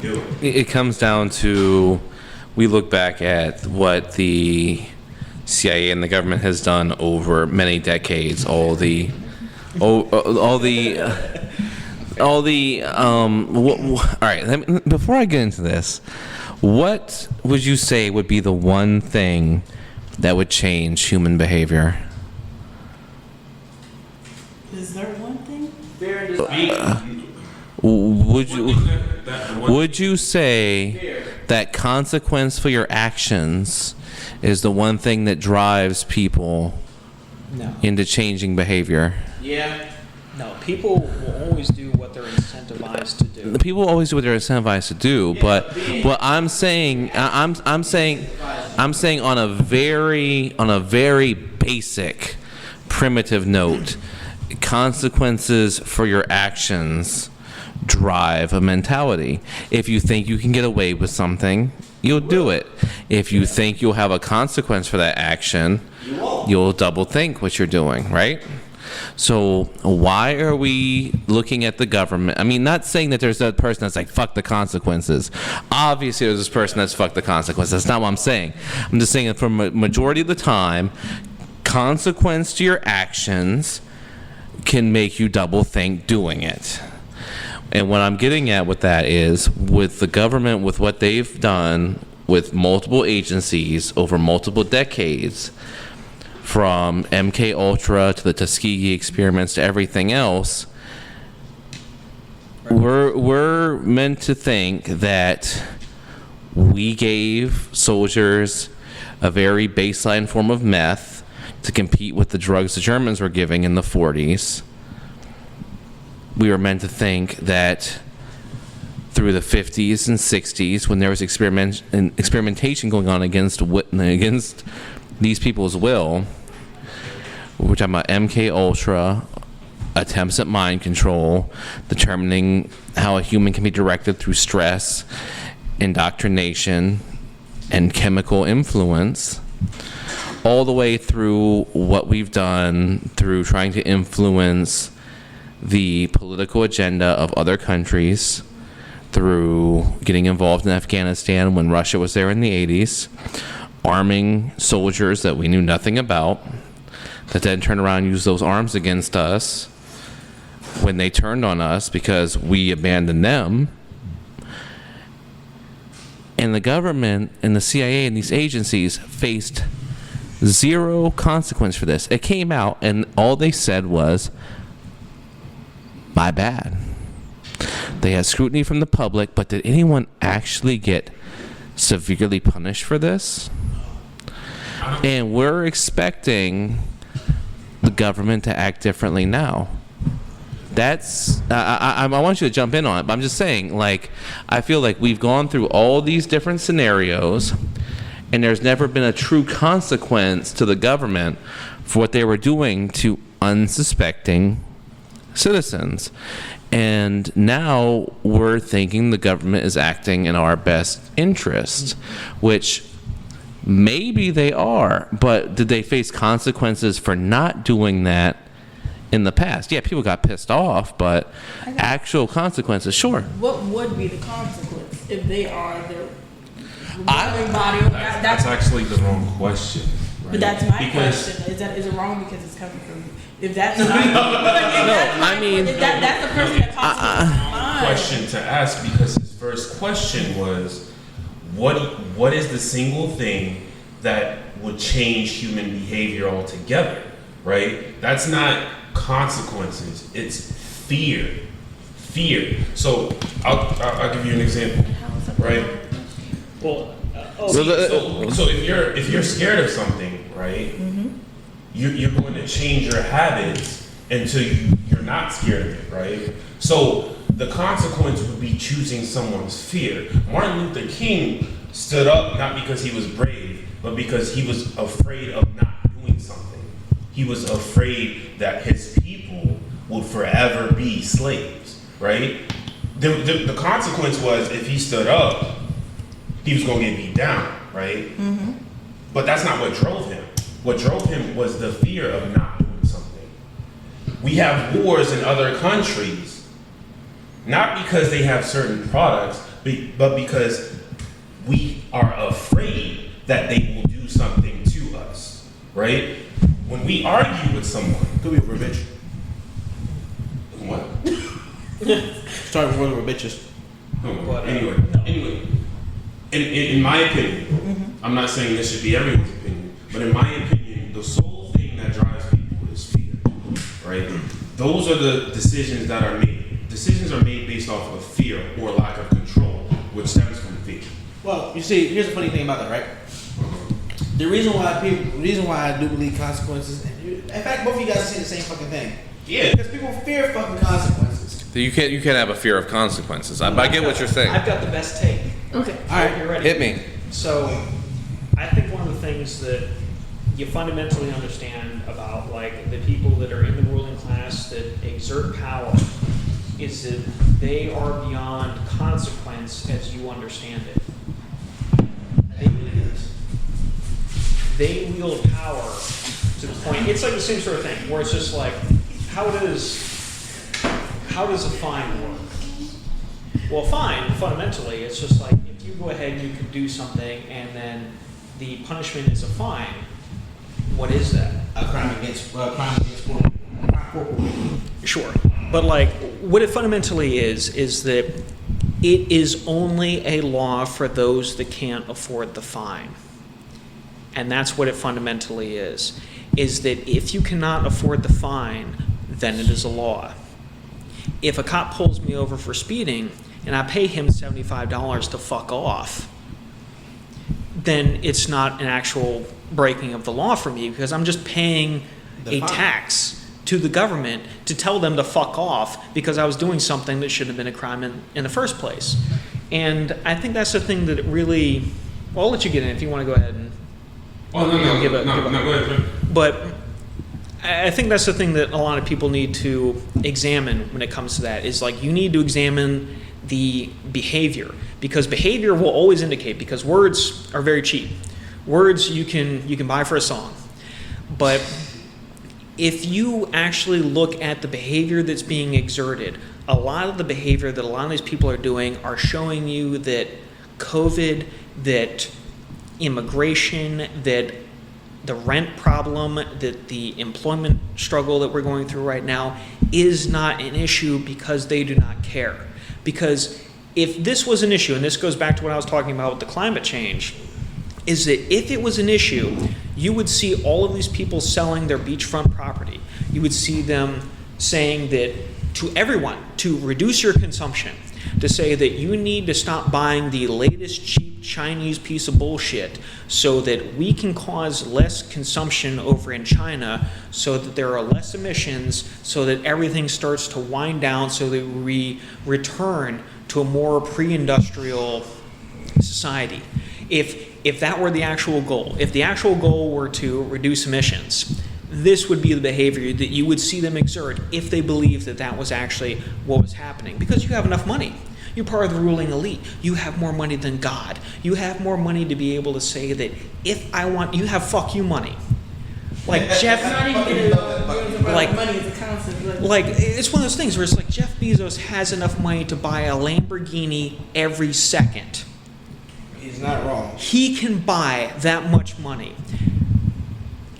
It comes down to, we look back at what the CIA and the government has done over many decades. All the all right. Before I get into this, what would you say would be the one thing that would change human behavior? Is there one thing? Would you say that consequence for your actions is the one thing that drives people into changing behavior? Yeah. No, people will always do what they're incentivized to do. The people always do what they're incentivized to do, but what I'm saying on a very basic, primitive note, consequences for your actions drive a mentality. If you think you can get away with something, you'll do it. If you think you'll have a consequence for that action, you'll double think what you're doing, right? So why are we looking at the government? I mean, not saying that there's that person that's like, fuck the consequences. Obviously, there's this person that's fuck the consequences. That's not what I'm saying. I'm just saying that for a majority of the time, consequence to your actions can make you double think doing it. And what I'm getting at with that is, with the government, with what they've done with multiple agencies over multiple decades, from MK Ultra to the Tuskegee experiments to everything else, we're meant to think that we gave soldiers a very baseline form of meth to compete with the drugs the Germans were giving in the 40s. We were meant to think that through the 50s and 60s, when there was experimentation going on against these people's will, we're talking about MK Ultra, attempts at mind control, determining how a human can be directed through stress, indoctrination, and chemical influence, all the way through what we've done through trying to influence the political agenda of other countries, through getting involved in Afghanistan when Russia was there in the 80s, arming soldiers that we knew nothing about, that then turned around and used those arms against us when they turned on us because we abandoned them. And the government and the CIA and these agencies faced zero consequence for this. It came out and all they said was, my bad. They had scrutiny from the public, but did anyone actually get severely punished for this? And we're expecting the government to act differently now. That's I want you to jump in on it, but I'm just saying, like, I feel like we've gone through all these different scenarios and there's never been a true consequence to the government for what they were doing to unsuspecting citizens. And now we're thinking the government is acting in our best interest, which maybe they are, but did they face consequences for not doing that in the past? Yeah, people got pissed off, but actual consequences, sure. What would be the consequence if they are the governing body? That's actually the wrong question. Right? But that's my question. Is it wrong because it's coming from you? If that's not, that's the person that pops into my mind. Question to ask, because his first question was, what is the single thing that would change human behavior altogether, right? That's not consequences, it's fear. So I'll give you an example, right? Well, so if you're scared of something, right? Mm-hmm. You're going to change your habits until you're not scared of it, right? So the consequence would be choosing someone's fear. Martin Luther King stood up not because he was brave, but because he was afraid of not doing something. He was afraid that his people would forever be slaves, right? The consequence was, if he stood up, he was going to get beat down, right? Mm-hmm. But that's not what drove him. What drove him was the fear of not doing something. We have wars in other countries, not because they have certain products, but because we are afraid that they will do something to us, right? When we argue with someone, Could be over bitch. what? Starting with over bitches. But, Anyway, in my opinion, I'm not saying this should be everyone's opinion, but in my opinion, the sole thing that drives people is fear, right? Those are the decisions that are made. Decisions are made based off of fear or lack of control, which stems from fear. Well, you see, here's the funny thing about that, right? The reason why I do believe consequences, in fact, both of you guys say the same fucking thing. Yeah. Because people fear fucking consequences. You can't have a fear of consequences. I get what you're saying. I've got the best take. Okay. All right. You're ready. Hit me. So, I think one of the things that you fundamentally understand about like the people that are in the ruling class that exert power is that they are beyond consequence as you understand it. They wield power to the point. It's like the same sort of thing where it's just like, how does a fine work? Well, fine, fundamentally, it's just like if you go ahead and you can do something and then the punishment is a fine, what is that? A crime against poor people. Sure. But like what it fundamentally is that it is only a law for those that can't afford the fine. And that's what it fundamentally is that if you cannot afford the fine, then it is a law. If a cop pulls me over for speeding and I pay him $75 to fuck off, then it's not an actual breaking of the law for me because I'm just paying a tax to the government to tell them to fuck off because I was doing something that shouldn't have been a crime in the first place. And I think that's the thing that it really, well, I'll let you get in if you want to go ahead and Oh, no, go ahead. But I think that's the thing that a lot of people need to examine when it comes to that is like you need to examine the behavior because behavior will always indicate because words are very cheap. Words you can buy for a song. But if you actually look at the behavior that's being exerted, a lot of the behavior that a lot of these people are doing are showing you that COVID, that immigration, that the rent problem, that the employment struggle that we're going through right now is not an issue because they do not care. Because if this was an issue, and this goes back to what I was talking about with the climate change, is that if it was an issue, you would see all of these people selling their beachfront property. You would see them saying that to everyone, to reduce your consumption, to say that you need to stop buying the latest cheap Chinese piece of bullshit so that we can cause less consumption over in China so that there are less emissions, so that everything starts to wind down so that we return to a more pre-industrial society. If that were the actual goal, if the actual goal were to reduce emissions, this would be the behavior that you would see them exert if they believed that that was actually what was happening. Because you have enough money. You're part of the ruling elite. You have more money than God. You have more money to be able to say that if I want, you have fuck you money. Like Jeff, Not even about like- money is a concept. like it's one of those things where it's like Jeff Bezos has enough money to buy a Lamborghini every second. He's not wrong. He can buy that much money.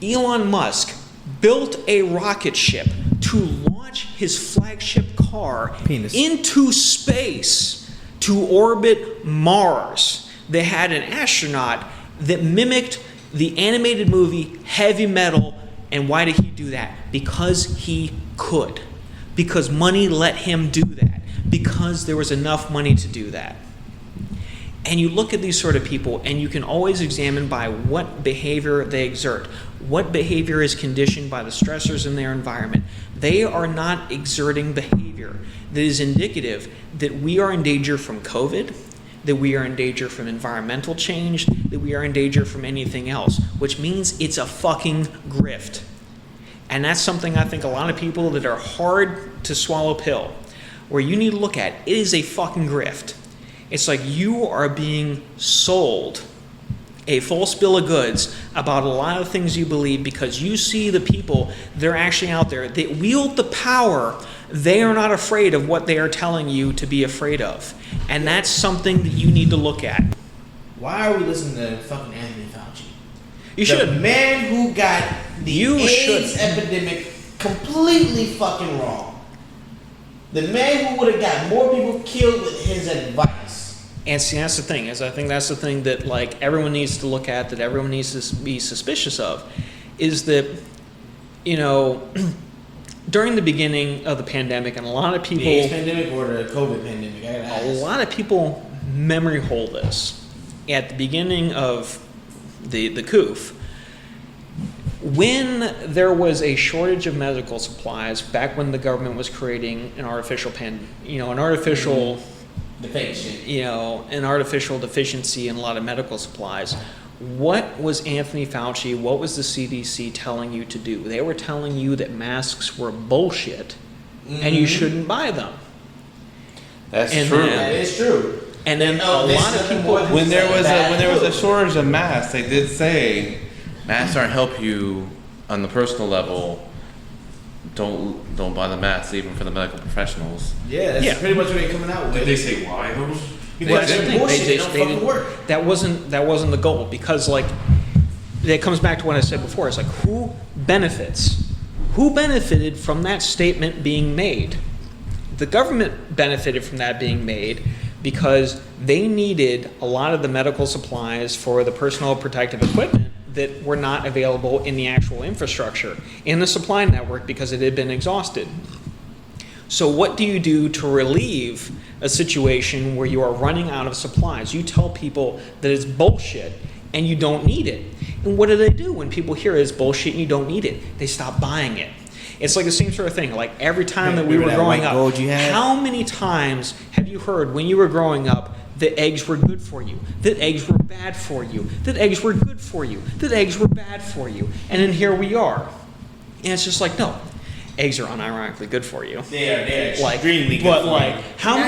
Elon Musk built a rocket ship to launch his flagship car Penis. into space to orbit Mars. They had an astronaut that mimicked the animated movie Heavy Metal. And why did he do that? Because he could. Because money let him do that. Because there was enough money to do that. And you look at these sort of people and you can always examine by what behavior they exert. What behavior is conditioned by the stressors in their environment. They are not exerting behavior that is indicative that we are in danger from COVID, that we are in danger from environmental change, that we are in danger from anything else, which means it's a fucking grift. And that's something I think a lot of people that are hard to swallow pill, where you need to look at, it is a fucking grift. It's like you are being sold a false bill of goods about a lot of things you believe because you see the people that are actually out there that wield the power. They are not afraid of what they are telling you to be afraid of. And that's something that you need to look at. Why are we listening to fucking Anthony Fauci? You The should. man who got the You AIDS should. epidemic completely fucking wrong. The man who would have got more people killed with his advice. And see, that's the thing, is I think that's the thing that like everyone needs to look at, that everyone needs to be suspicious of, is that, you know, during the beginning of the pandemic, and a lot of people, The AIDS pandemic or the COVID pandemic? I gotta ask. a lot of people memory hole this. At the beginning of the Coof, when there was a shortage of medical supplies, back when the government was creating an artificial The fake shit. an artificial deficiency in a lot of medical supplies. What was Anthony Fauci, what was the CDC telling you to do? They were telling you that masks were bullshit and you shouldn't buy them. That's And true. then- That is true. And then This a lot is of people, more than When there was a bad. shortage of masks, they did say masks aren't help you on the personal level. Don't buy the masks even for the medical professionals. Yeah, that's Yeah. pretty much what they're coming out with. Did they say why though? Because that's the they're thing, bullshit. They just- don't they fucking didn't- work. that wasn't the goal, because like it comes back to what I said before. It's like, who benefits? Who benefited from that statement being made? The government benefited from that being made because they needed a lot of the medical supplies for the personal protective equipment that were not available in the actual infrastructure, in the supply network, because it had been exhausted. So what do you do to relieve a situation where you are running out of supplies? You tell people that it's bullshit and you don't need it. And what do they do when people hear it's bullshit and you don't need it? They stop buying it. It's like the same sort of thing. Like every time that we were Remember that growing white up, gold you had? how many times have you heard when you were growing up that eggs were good for you, that eggs were bad for you, that eggs were good for you, that eggs were bad for you? And then here we are. And it's just like, no, eggs are unironically good for you. They're Like, extremely good. but for like, you. how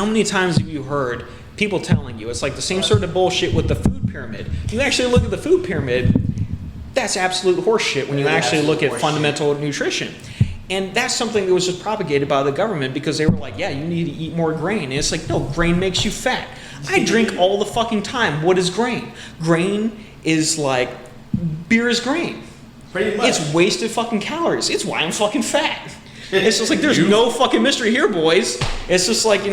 many times have you heard people telling you? It's like the same sort of bullshit with the food pyramid. You actually look at the food pyramid, that's absolute horseshit when you It is actually look at absolute horseshit. fundamental nutrition. And that's something that was just propagated by the government because they were like, yeah, you need to eat more grain. And it's like, no, grain makes you fat. I drink all the fucking time. What is grain? Grain is like, beer is grain. Pretty much. It's wasted fucking calories. It's why I'm fucking fat. It's just like, there's no fucking mystery here, boys. It's just like, you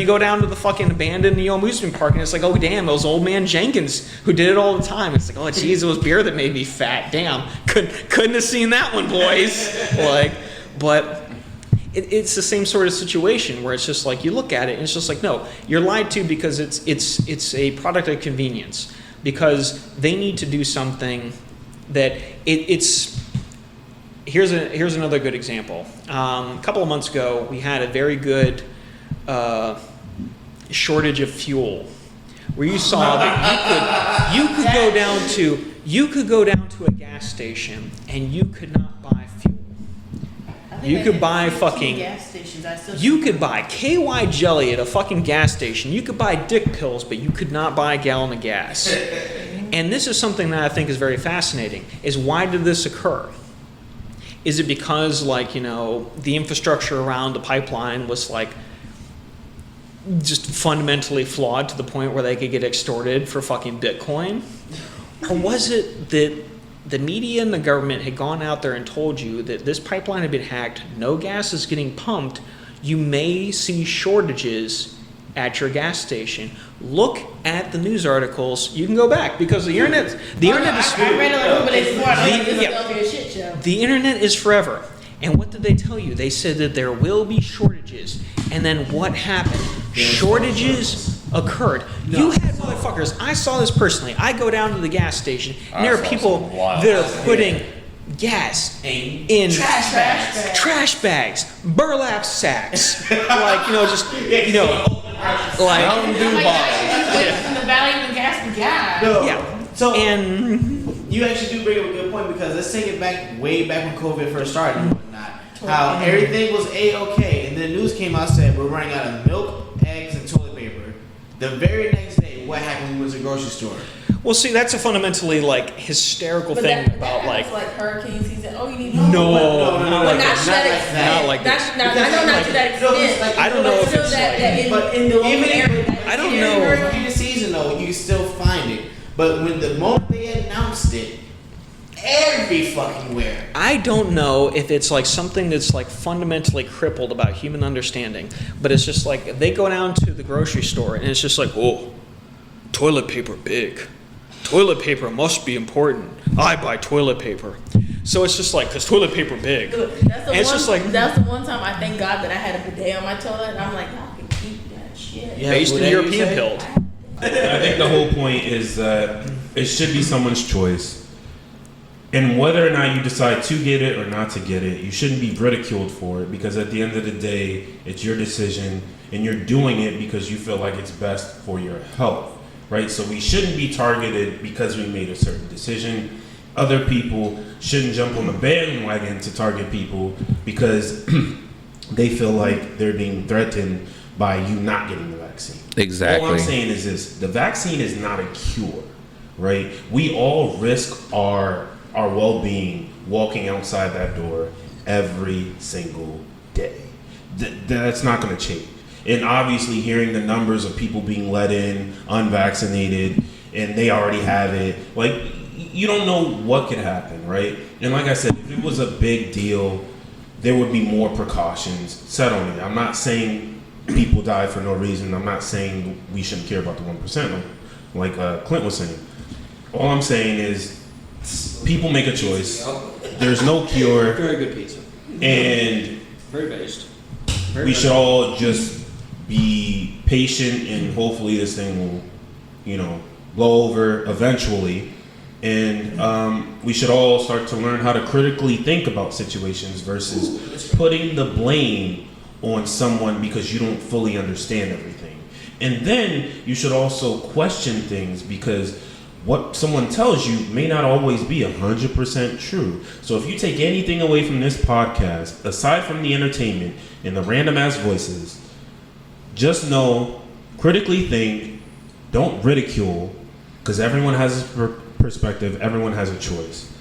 go down to the fucking abandoned amusement park and it's like, oh damn, those old man Jenkins who did it all the time. It's like, oh geez, it was beer that made me fat. Damn, couldn't have seen that one, boys. Like, but it's the same sort of situation where it's just like, you look at it and it's just like, no, you're lied to because it's a product of convenience, because they need to do something that it's. Here's another good example. A couple of months ago, we had a very good shortage of fuel, where you saw that you could go down to a gas station and you could not buy fuel. You could buy fucking. gas stations. You could buy KY jelly at a fucking gas station. You could buy dick pills, but you could not buy a gallon of gas. And this is something that I think is very fascinating. Is why did this occur? Is it because, like, the infrastructure around the pipeline was, like, just fundamentally flawed to the point where they could get extorted for fucking Bitcoin? Or was it that the media and the government had gone out there and told you that this pipeline had been hacked, no gas is getting pumped, you may see shortages at your gas station? Look at the news articles. You can go back because the internet is. I read it like everybody before. I The- like this yeah. Philadelphia shit show. The internet is forever. And what did they tell you? They said that there will be shortages. And then what happened? Shortages occurred. You had motherfuckers. I saw this personally. I go down to the gas station, and there are people that are putting gas in trash bags, burlap sacks, like, like, I'm like, from the value of the gas we got. No. yeah. So And you actually do bring up a good point, because let's take it back way back when COVID first started and whatnot. How everything was A-okay, and then the news came out and said we're running out of milk, eggs, and toilet paper. The very next day, then what happened when you went to the grocery store? Well, see, that's a fundamentally like hysterical But thing that, about that like hurricane season. Oh, you need No, but no, not to that extent. Not like this. I know not to that extent. I don't know if Still it's that like, in the local even area. I don't in know. hurricane season though, you can still find it. But when the moment they announced it, every fucking where. I don't know if it's like something that's like fundamentally crippled about human understanding, but it's just like they go down to the grocery store and it's just like, oh, toilet paper big. Toilet paper must be important. I buy toilet paper. So it's just like, because toilet paper big. That's the one time I thank God that I had a bidet on my toilet. And I'm like, y'all can keep that shit. Yeah. Based in whatever you European say. pilled. I think the whole point is that it should be someone's choice. And whether or not you decide to get it or not to get it, you shouldn't be ridiculed for it, because at the end of the day, it's your decision and you're doing it because you feel like it's best for your health, right? So we shouldn't be targeted because we made a certain decision. Other people shouldn't jump on the bandwagon to target people because they feel like they're being threatened by you not getting the vaccine. Exactly. All I'm saying is this: the vaccine is not a cure, right? We all risk our well-being walking outside that door every single day. That's not going to change. And obviously, hearing the numbers of people being let in unvaccinated and they already have it, like, you don't know what could happen, right? And like I said, if it was a big deal, there would be more precautions set on it. I'm not saying people die for no reason. I'm not saying we shouldn't care about the 1%, like Clint was saying. All I'm saying is people make a choice. There's no cure. Very good pizza. And Very based. we should all just be patient, and hopefully this thing will, blow over eventually. And we should all start to learn how to critically think about situations versus putting the blame on someone because you don't fully understand everything. And then you should also question things, because what someone tells you may not always be 100% true. So if you take anything away from this podcast, aside from the entertainment and the random ass voices, just know, critically think, don't ridicule, because everyone has a perspective, everyone has a choice.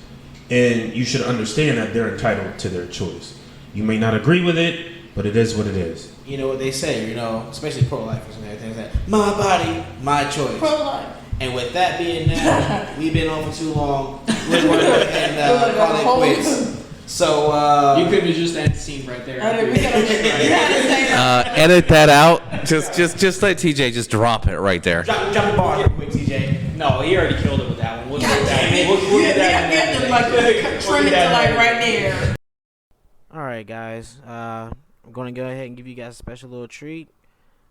And you should understand that they're entitled to their choice. You may not agree with it, but it is what it is. You know what they say, especially pro-lifers and everything like that. My body, my choice. Pro-life. And with that being that, we've been on for too long. We're going to go ahead and call it quits. So You could have just ended the scene right there. Edit that out. Just let TJ just drop it right there. drop the bar real quick, TJ. No, he already killed it with that one. We'll do God that. damn it. We'll do You that. have to like trim it to like right there. All right, guys. I'm going to go ahead and give you guys a special little treat.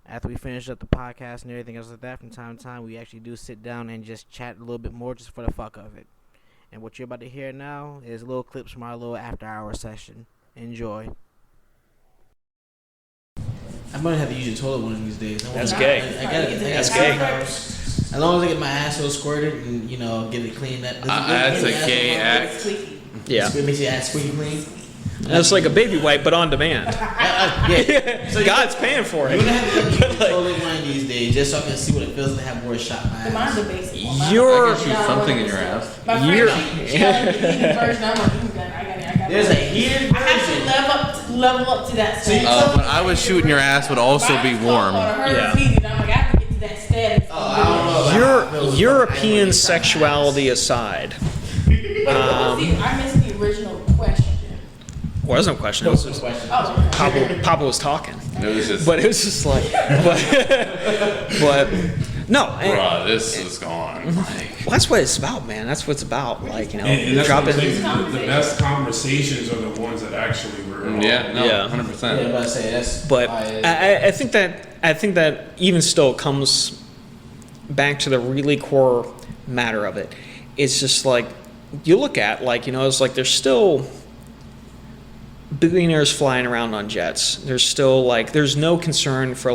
After we finish up the podcast and everything else like that, from time to time, we actually do sit down and just chat a little bit more just for the fuck of it. And what you're about to hear now is little clips from our little after-hour session. Enjoy. I'm going to have to use your toilet one of these days. That's gay. I got it. That's gay. As long as I get my asshole squirted and, get it cleaned up. That's a gay act. Yeah. It makes your ass squeaky clean. That's like a baby wipe, but on demand. Yeah. So God's paying for you're going to it. have to use your toilet one of these days just so I can see what it feels to have more shot in my Mine's ass. a basic one. You're- I can shoot something in your ass. My friend, You're- she got the heated version. I'm like, I got it. There's a heated I have version. to level up to that status. When I was shooting your ass would also be warm. Yeah. Heated. I'm like, I have to get to that status. I don't know about how it feels. European sexuality aside, See, I missed the original question. wasn't a question. It was just Oh, Papa was talking, It was just, but it was just like, but no. and- bruh, this is gone. Like, well, that's what it's about, man. That's what it's about. Like, And that's what I'm dropping. saying, the best conversations are the ones that actually were involved. yeah, no, Yeah. 100%. Yeah, I'm about to say that's. But why it is. I think that even still comes back to the really core matter of it. It's just like you look at it's like there's still billionaires flying around on jets. There's still there's no concern for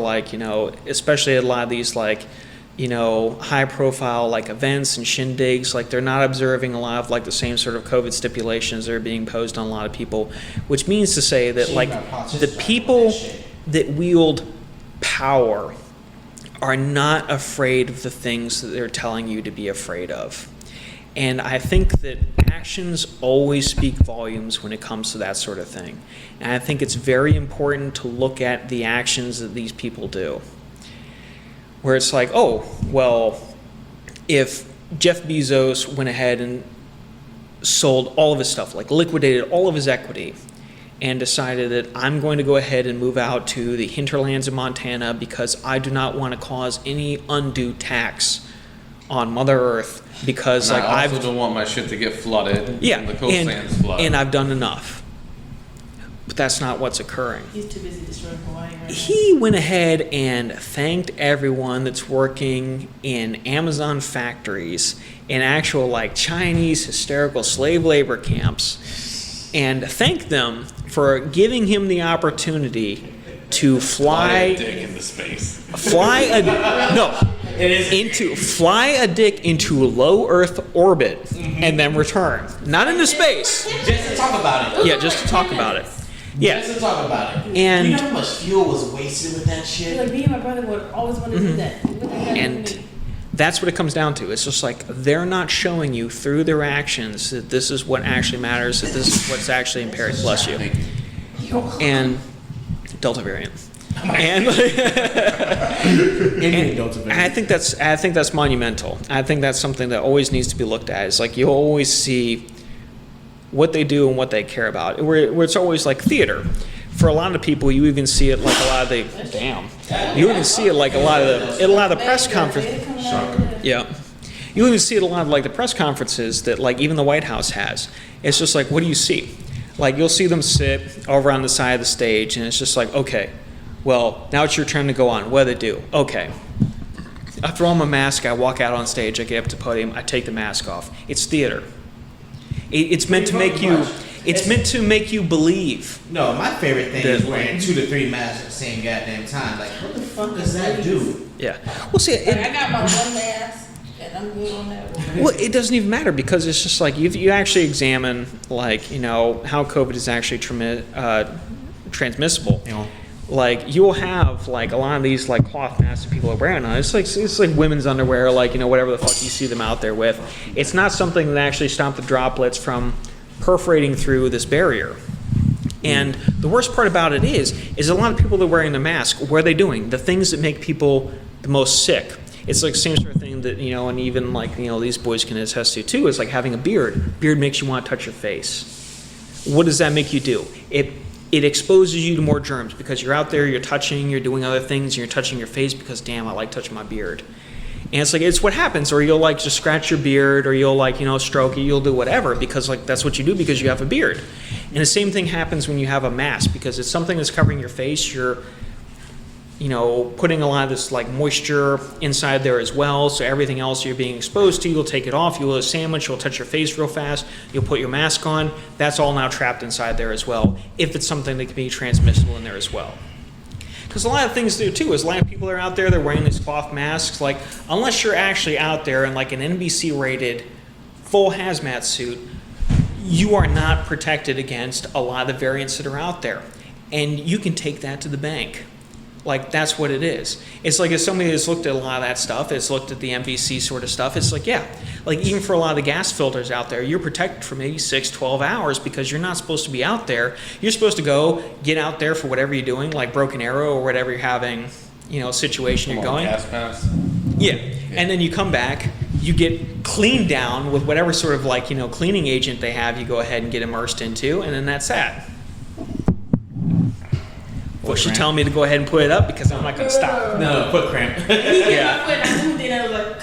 especially a lot of these high profile events and shindigs. They're not observing a lot of the same sort of COVID stipulations that are being posed on a lot of people, which means to say that Shame our politicians the not doing people that shit. that wield power are not afraid of the things that they're telling you to be afraid of. And I think that actions always speak volumes when it comes to that sort of thing. And I think it's very important to look at the actions that these people do. Where it's like, oh, well, if Jeff Bezos went ahead and sold all of his stuff, like liquidated all of his equity, and decided that I'm going to go ahead and move out to the hinterlands of Montana because I do not want to cause any undue tax on Mother Earth because And like I also I've don't want my shit to get flooded. yeah, and the coastlands flood. and I've done enough. But that's not what's occurring. He's too busy destroying Hawaii right now. He went ahead and thanked everyone that's working in Amazon factories in actual like Chinese hysterical slave labor camps and thanked them for giving him the opportunity to fly a dick into space. fly a dick into low Earth orbit and then return. Not into space. Just to talk about it. Yeah, just to talk about it. Yeah. Just to talk about it. And- you know how much fuel was wasted with that shit? Like me and my brother would always want to do that. And that's what it comes down to. It's just like they're not showing you through their actions that this is what actually matters, that this is what's actually impaired. Bless you. And Delta variant. And, and I think that's monumental. I think that's something that always needs to be looked at. It's like you'll always see what they do and what they care about. Where it's always like theater. For a lot of people, you even see it like a lot of the You even see it like a lot of the press conferences. Yeah. You even see it a lot of like the press conferences that like even the White House has. It's just like, what do you see? Like you'll see them sit over on the side of the stage and it's just like, okay, well, now it's your turn to go on. What do they do? Okay. I throw on my mask, I walk out on stage, I get up to the podium, I take the mask off. It's theater. It's meant to make you believe. No, my favorite thing is wearing 2 to 3 masks at the same goddamn time. Like, what the fuck does that do? Yeah. Well, see, I got my one mask, and I'm good on that one. well, it doesn't even matter because it's just like you actually examine like how COVID is actually transmissible. You know, Like you'll have like a lot of these like cloth masks that people are wearing on. It's like women's underwear, like whatever the fuck you see them out there with. It's not something that actually stops the droplets from perforating through this barrier. And the worst part about it is a lot of people that are wearing the mask, what are they doing? The things that make people the most sick. It's like the same sort of thing that, and even like, these boys can attest to too, is like having a beard. Beard makes you want to touch your face. What does that make you do? It exposes you to more germs because you're out there, you're touching, you're doing other things, and you're touching your face because, damn, I like touching my beard. And it's like, it's what happens, or you'll like just scratch your beard, or you'll like, stroke it, you'll do whatever because like that's what you do because you have a beard. And the same thing happens when you have a mask because it's something that's covering your face. You're, putting a lot of this like moisture inside there as well. So everything else you're being exposed to, you'll take it off, you'll eat a sandwich, you'll touch your face real fast, you'll put your mask on. That's all now trapped inside there as well, if it's something that can be transmissible in there as well. Because a lot of things do too, is a lot of people are out there, they're wearing these cloth masks. Like, unless you're actually out there in like an NBC rated full hazmat suit, you are not protected against a lot of the variants that are out there. And you can take that to the bank. Like, that's what it is. It's like if somebody has looked at a lot of that stuff, has looked at the NBC sort of stuff, it's like, yeah, like even for a lot of the gas filters out there, you're protected for maybe 6, 12 hours because you're not supposed to be out there. You're supposed to go get out there for whatever you're doing, like Broken Arrow or whatever you're having, situation you're going. Gas mask. Yeah. And then you come back, you get cleaned down with whatever sort of like, cleaning agent they have, you go ahead and get immersed into, and then that's that. Well, she telling me to go ahead and put it up because I'm not going to stop. no, foot cramp. Yeah. I moved in, I was like,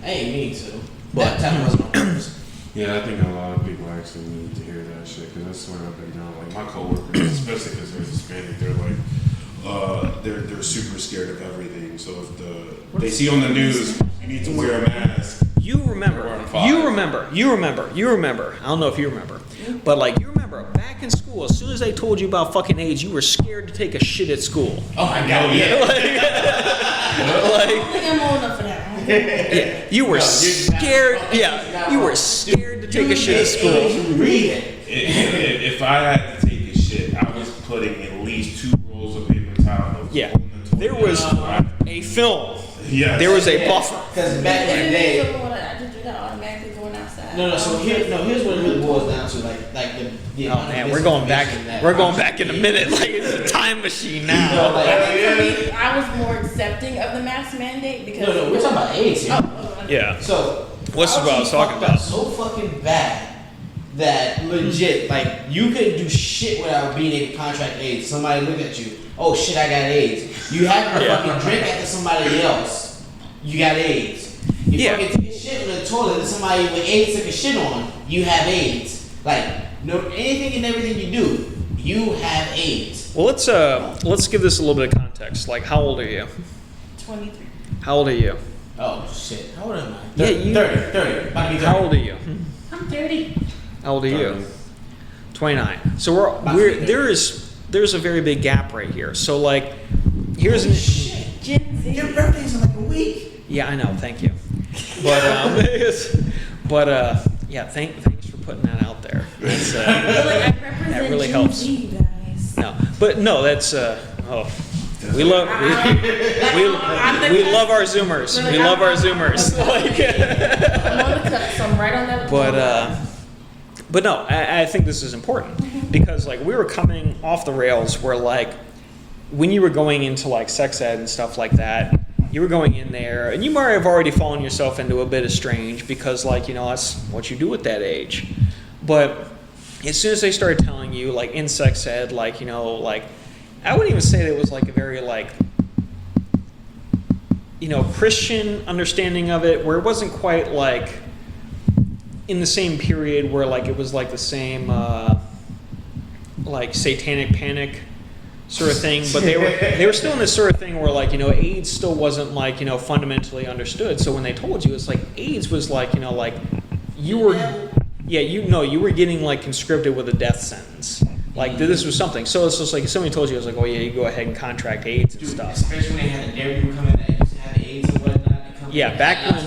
I ain't mean to. But that time wasn't on purpose. Yeah, I think a lot of people actually need to hear that shit because that's what I've been doing. Like my coworkers, especially because they're Hispanic, they're like, they're super scared of everything. So if they see on the news, you need to wear a mask. You remember. I don't know if you remember, but like you remember back in school, as soon as they told you about fucking AIDS, you were scared to take a shit at school. Oh my god, yeah. I think I'm old enough for that. Yeah, you were scared. Yeah, you were scared to take a shit at school. Read it. If I had to take a shit, I was putting at least 2 rolls of paper towel. Yeah, there was a film, Yes. there was a buffer. Because back in the day, I just do that automatically going outside. no. So here's what it really boils down to, like the Oh man, we're going back. We're going back in a minute. Like it's a time machine now. I think for me, I was more accepting of the mask mandate because. No, we're talking about AIDS here. Yeah. So What's what I was talking fucked up about? so fucking bad that legit, like you couldn't do shit without being able to contract AIDS. Somebody look at you, oh shit, I got AIDS. You have to fucking drink after somebody else, you got AIDS. You fucking take a shit in the toilet that somebody with AIDS took a shit on, you have AIDS. Like no, anything and everything you do, you have AIDS. Well, let's give this a little bit of context. Like, how old are you? 23. How old are you? Oh shit, how old am I? Yeah, you- 30. About to be 30. How old are you? I'm 30. How old are you? 29. So there's a very big gap right here. So like, here's an Gen Z. Your birthday's in like a week. yeah, I know. Thank you. But yeah, thanks for putting that out there. That's, I feel like I represent that really Gen helps. Z, you guys. no, but no, that's we love we love our Zoomers. We love our Zoomers. Like, I'm on the cut, so I'm right on that. but no, I think this is important because like we were coming off the rails where like when you were going into like sex ed and stuff like that, you were going in there and you might have already fallen yourself into a bit of strange because like, you know, that's what you do at that age. But as soon as they started telling you like in sex ed, like, you know, like I wouldn't even say that it was like a very like, you know, Christian understanding of it where it wasn't quite like in the same period where like it was like the same like satanic panic sort of thing, but they were still in this sort of thing where like, you know, AIDS still wasn't like, you know, fundamentally understood. So when they told you, it's like AIDS was like, you know, like you were you were getting like conscripted with a death sentence. Like this was something. So it's just like if somebody told you, it was like, oh yeah, you go ahead and contract AIDS and stuff. Especially when they had the dairy people come in that used to have AIDS and whatnot. Yeah, back when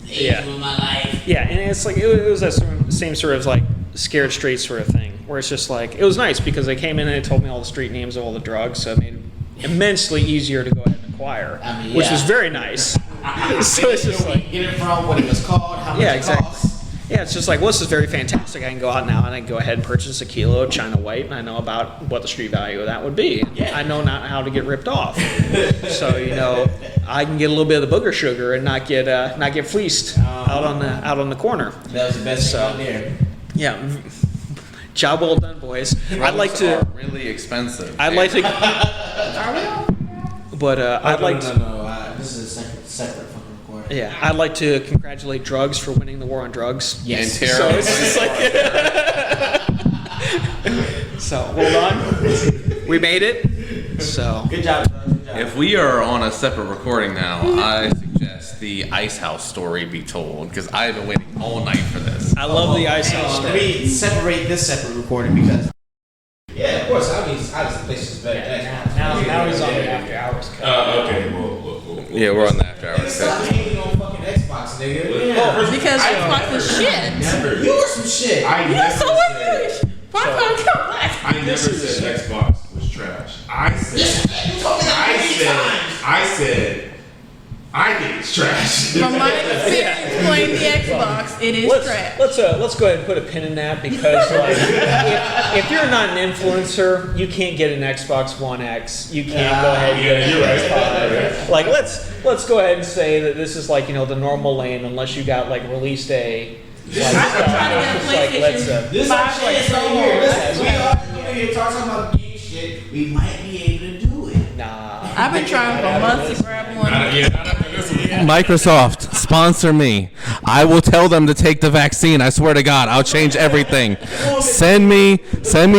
yeah, my life. Yeah, and it's like it was that same sort of like scared straight sort of thing, where it's just like it was nice because they came in and they told me all the street names of all the drugs, so it made it immensely easier to go ahead and acquire, which was very nice. So it's just like get it from what it was called, how much it costs. Yeah, it's just like, well, this is very fantastic. I can go out now and I can go ahead and purchase a kilo of China White, and I know about what the street value of that would be. Yeah. I know not how to get ripped off, so you know I can get a little bit of the booger sugar and not get fleeced out on the corner. That was the best thing out there. Yeah, job well done, boys. I'd like to. Are really expensive. I'd like to. Are we on? But I'd like to. No. This is a separate fucking recording. Yeah, I'd like to congratulate drugs for winning the war on drugs. Yes. And So it's just like. So well done. We made it. So Good job, bro. Good job. If we are on a separate recording now, I suggest the Ice House story be told because I've been waiting all night for this. I love the ice house Let story. me separate this separate recording because. Yeah, of course. Obviously, this is better. Now he's on the after hours cut. Okay, well. Yeah, we're on the after hours. Stop hating on fucking Xbox, nigga. Because Xbox is shit. You were some shit. I You never so said. English. Why can't I come back? I never said Xbox was trash. I said. I think it's trash. From my experience playing the Xbox, it is trash. Let's go ahead and put a pin in that because like if you're not an influencer, you can't get an Xbox One X. You can't go ahead and get an PS5. Like let's go ahead and say that this is like, you know, the normal lane unless you got like release day. Like, I've been trying to get a PlayStation. This is Five, shit like, right so here. long. Listen, we are here talking about game shit. We might be able to do it. Nah. I've been trying for months to grab one. Microsoft, sponsor me. I will tell them to take the vaccine. I swear to God, I'll change everything. Send me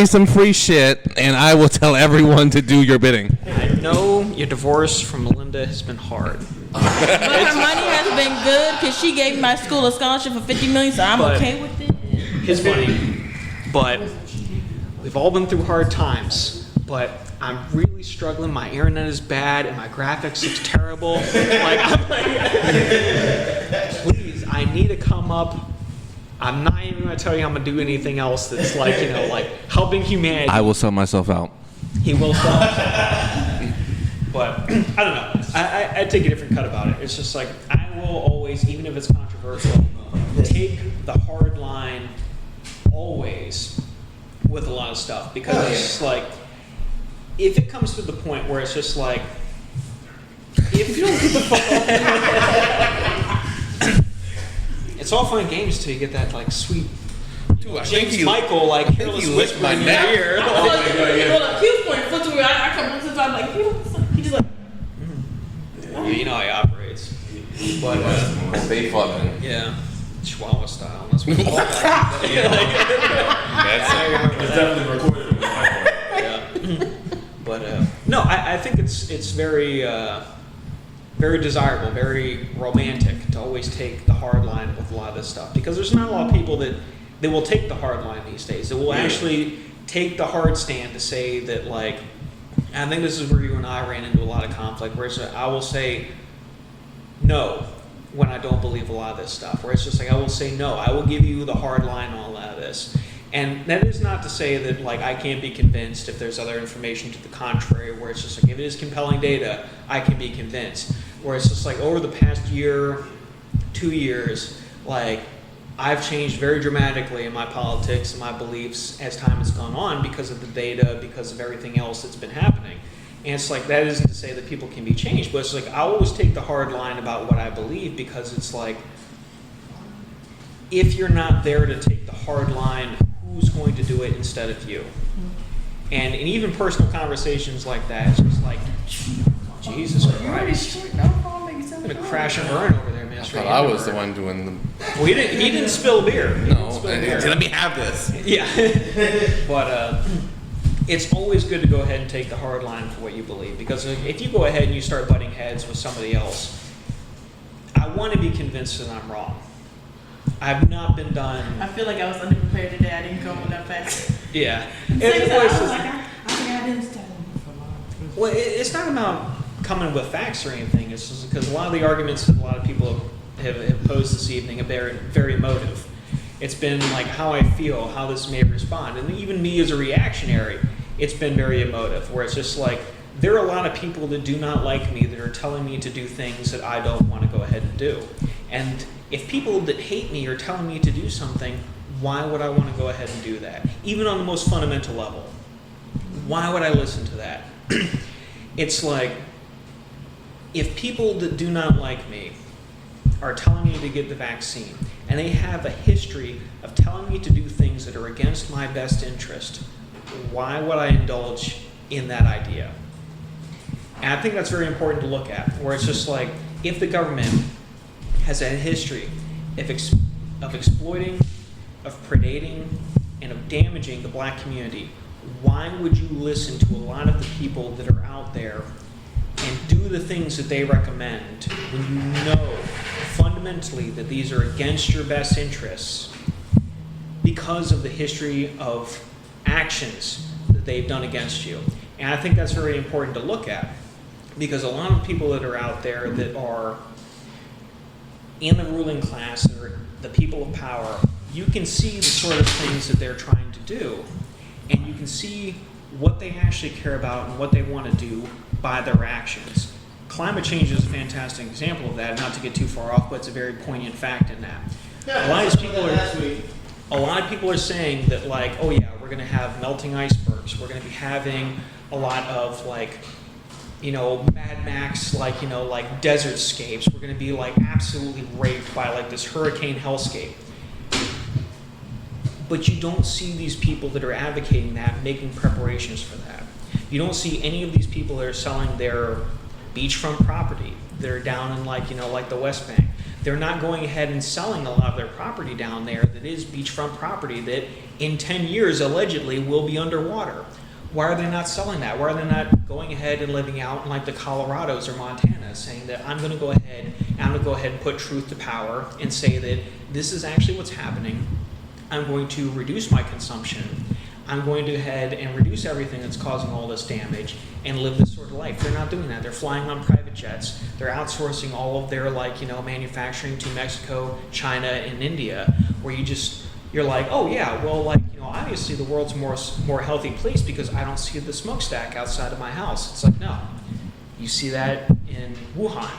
some free shit, and I will tell everyone to do your bidding. I know your divorce from Melinda has been hard. But her money has been good because she gave my school a scholarship for $50 million, so I'm But- okay with it. His money. But we've all been through hard times. But I'm really struggling. My internet is bad and my graphics is terrible. Like I'm like, please, I need to come up. I'm not even gonna tell you I'm gonna do anything else that's like, you know, like helping humanity. I will sell myself out. He will stop. But I don't know. I take a different cut about it. It's just like, I will always, even if it's controversial, take the hard line always with a lot of stuff. Because it's like, if it comes to the point where it's just like, if you don't get the fuck off, it's all fun and games till you get that like sweet Dude, James Michael like careless whisper in your ear. Hold up, he was pointing foot to me. I come up to the time like, he just like. Yeah, you know how he operates. But Stay fucking. yeah, Chihuahua style. That's what we call that. It's definitely recorded in my part. Yeah. But no, I think it's very very desirable, very romantic to always take the hard line with a lot of this stuff, because there's not a lot of people that will take the hard line these days. That will actually take the hard stand to say that, like, I think this is where you and I ran into a lot of conflict, where it's, I will say no when I don't believe a lot of this stuff, where it's just like, I will say no, I will give you the hard line on a lot of this. And that is not to say that, like, I can't be convinced if there's other information to the contrary, where it's just like, if it is compelling data, I can be convinced. Where it's just like, over the past year, 2 years, like, I've changed very dramatically in my politics and my beliefs as time has gone on because of the data, because of everything else that's been happening. And it's like, that isn't to say that people can be changed, but it's like, I always take the hard line about what I believe, because it's like, if you're not there to take the hard line, who's going to do it instead of you? And in even personal conversations like that, it's just like, Jesus Christ. I'm going to crash and burn over there, man. I thought I was the one doing the. Well, he didn't spill beer. No, let me have this. Yeah. But it's always good to go ahead and take the hard line for what you believe, because if you go ahead and you start butting heads with somebody else, I want to be convinced that I'm wrong. I've not been done. I feel like I was underprepared today. I didn't come with that fact. Yeah. I think I didn't start. Well, it's not about coming with facts or anything. It's just because a lot of the arguments that a lot of people have posed this evening are very emotive. It's been like how I feel, how this may respond. And even me as a reactionary, it's been very emotive, where it's just like, there are a lot of people that do not like me that are telling me to do things that I don't want to go ahead and do. And if people that hate me are telling me to do something, why would I want to go ahead and do that? Even on the most fundamental level. Why would I listen to that? It's like, if people that do not like me are telling me to get the vaccine, and they have a history of telling me to do things that are against my best interest, why would I indulge in that idea? And I think that's very important to look at, where it's just like, if the government has a history of exploiting, of predating, and of damaging the black community, why would you listen to a lot of the people that are out there and do the things that they recommend when you know fundamentally that these are against your best interests because of the history of actions that they've done against you? And I think that's very important to look at, because a lot of people that are out there that are in the ruling class, or the people of power, you can see the sort of things that they're trying to do, and you can see what they actually care about and what they want to do by their actions. Climate change is a fantastic example of that, not to get too far off, but it's a very poignant fact in that. A lot of people are saying that, like, oh yeah, we're going to have melting icebergs, we're going to be having a lot of, like, you know, Mad Max, like, you know, like desert scapes, we're going to be like absolutely raped by like this hurricane hellscape. But you don't see these people that are advocating that making preparations for that. You don't see any of these people that are selling their beachfront property. They're down in, like, you know, like the West Bank. They're not going ahead and selling a lot of their property down there that is beachfront property that in 10 years allegedly will be underwater. Why are they not selling that? Why are they not going ahead and living out in like the Colorados or Montana, saying that I'm going to go ahead and put truth to power and say that this is actually what's happening. I'm going to reduce my consumption. I'm going to head and reduce everything that's causing all this damage and live this sort of life. They're not doing that. They're flying on private jets. They're outsourcing all of their, like, you know, manufacturing to Mexico, China, and India, where you're like, oh yeah, well, like, you know, obviously the world's more healthy place because I don't see the smokestack outside of my house. It's like, no, You see that in Wuhan.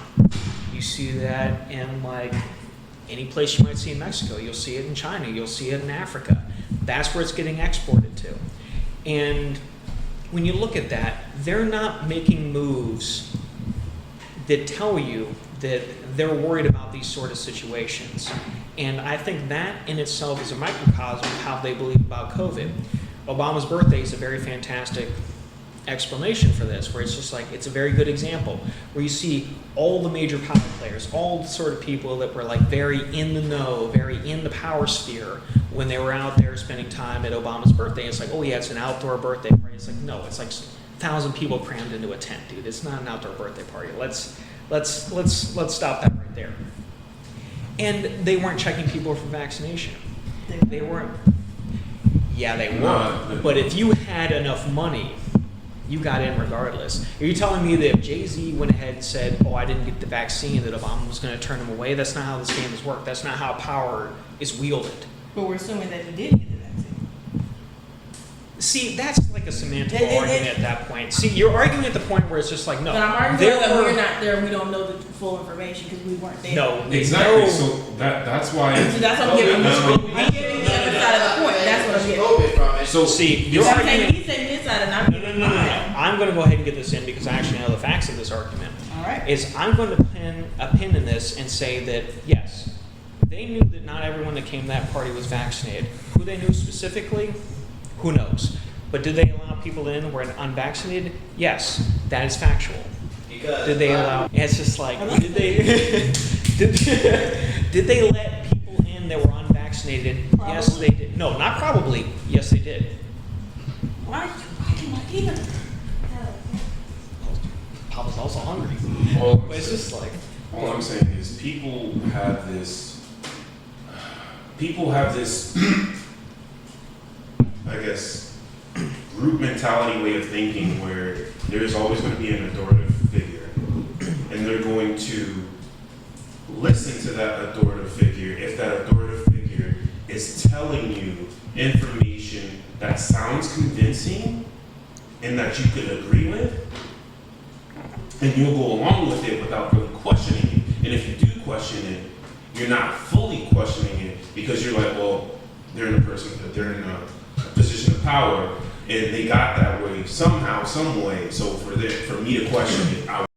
You see that in like any place you might see in Mexico. You'll see it in China. You'll see it in Africa. That's where it's getting exported to. And when you look at that, they're not making moves that tell you that they're worried about these sort of situations. And I think that in itself is a microcosm of how they believe about COVID. Obama's birthday is a very fantastic explanation for this, where it's just like, it's a very good example, where you see all the major power players, all the sort of people that were like very in the know, very in the power sphere when they were out there spending time at Obama's birthday. It's like, oh yeah, it's an outdoor birthday party. It's like, no, it's like 1,000 people crammed into a tent, dude. It's not an outdoor birthday party. Let's stop that right there. And they weren't checking people for vaccination. They weren't. Yeah, they were. But if you had enough money, you got in regardless. Are you telling me that if Jay-Z went ahead and said, oh, I didn't get the vaccine, that Obama was going to turn him away? That's not how this game has worked. That's not how power is wielded. But we're assuming that he did get the vaccine. See, that's like a semantic argument at that point. See, you're arguing at the point where it's just like, no. But I'm arguing that we're not there and we don't know the full information because we weren't there. No. Exactly. No. So that's why. So that's what I'm giving. I'm giving the other side of the point. That's what I'm getting. So see, you're I'm arguing. saying he's saying his side and I'm giving No. mine. I'm going to go ahead and get this in because I actually know the facts of this argument. All right. Is I'm going to pin a pin in this and say that, yes, they knew that not everyone that came to that party was vaccinated. Who they knew specifically, who knows? But did they allow people in who were unvaccinated? Yes, that is factual. Because Did they allow? It's just like, did they did they let people in that were unvaccinated? Yes, Probably. they did. No, not probably. Yes, they did. Why am I even? Papa's also hungry. But it's just like, all I'm saying is people have this, I guess, group mentality way of thinking where there's always going to be an authoritative figure, and they're going to listen to that authoritative figure if that authoritative figure is telling you information that sounds convincing and that you could agree with, and you'll go along with it without really questioning it. And if you do question it, you're not fully questioning it because you're like, well, they're in a position of power, and they got that way somehow, some way. So for me to question it, I